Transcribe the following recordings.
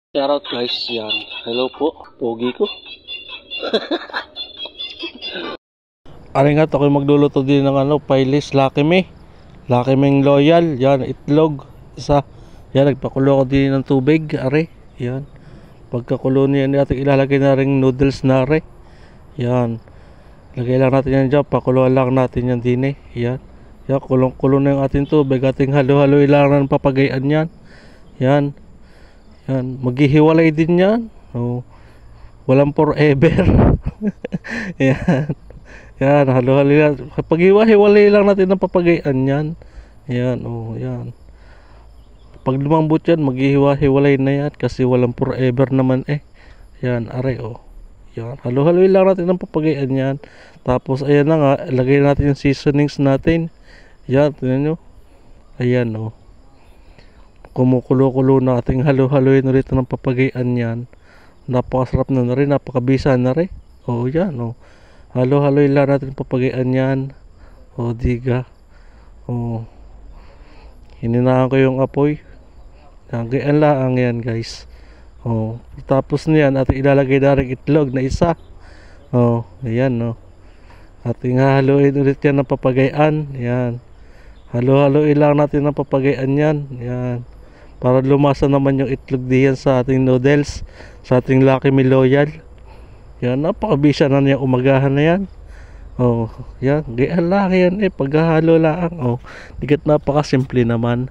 Shoutout guys, yan. Hello po, pogi ko. Aring nga ako'y magluluto din ng pailis Lucky Me. Lucky Meng Loyal, yan, itlog, isa. Yan, nagpakulo ko din ng tubig, are. Yan. Pagkakulo niya natin ilalagay na ring noodles na are. Yan. Lagay lang natin yan dyan, pakuluan lang natin yan din eh. Yan. Yan, kulong-kulo na yung ating tubig, ating halo-halo ilangan ng papagayan yan. Yan. Yan, maghihiwalay din yan. Oh, walang forever. Yan. Yan, halo-halo yan. Pag hiwalay lang natin ng papagayan yan. Yan, oh, yan. Pag lumambot yan, maghihiwalay na yan kasi walang forever naman eh. Yan, are oh. Yan, halo-halo lang natin ng papagayan yan. Tapos ayan na nga, lagay natin yung seasonings natin. Yan, tingnan nyo. Ayan oh. Kumukulo-kulo na ating halo-haloin ulit ng papagayan yan. Napakasarap na rin, napakabisa na rin. O yan o. Halo-haloy lang natin papagayan yan. O diga. O. Hininaan ko yung apoy. Gayaan lang yan guys. O. Tapos niyan ating ilalagay na rin itlog na isa. O. Ayan o. Ating haloin ulit yan ng papagayan. Yan. Halo-haloy lang natin ng papagayan yan. Yan. Para lumasa naman yung itlog diyan sa ating noodles, sa ating Lucky Me Loyal. Yan, napakabisa na niya umagahan na yan. Oh, yan, gayaan lang yan eh, paghahalo lang. Oh, digat napakasimple naman.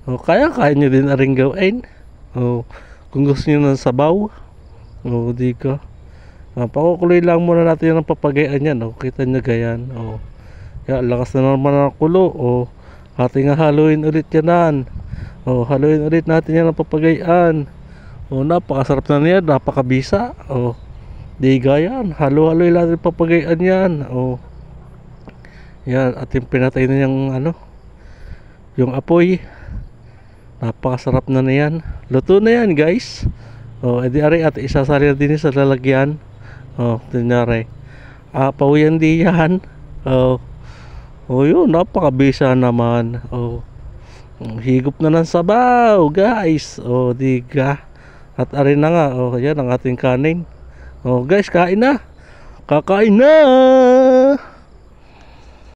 Oh, kaya nyo din na rin gawin. Oh, kung gusto nyo ng sabaw. Oh, di ka. Pakukuloy lang muna natin yung papagayan yan. Oh, kita nyo gayan. Oh, yan, lakas na naman ang kulo. Oh, ating haluin ulit yan. Oh, haluin ulit natin yan ang papagayan. Oh, napakasarap na niya, napakabisa. Oh, diga yan. Halo-haloy natin papagayan yan. Oh. Yan, ating pinatay na yung yung apoy. Napakasarap na yan. Luto na yan, guys. Oh, edi ari at isasali na din sa lalagyan. Oh, tinyari. Apaw yan di yan. Oh. Oh, yun, napakabisa naman. Oh. Higop na ng sabaw guys. O diga. At arin na nga. O yan ang ating kanin. O guys, kain na. Kakain na.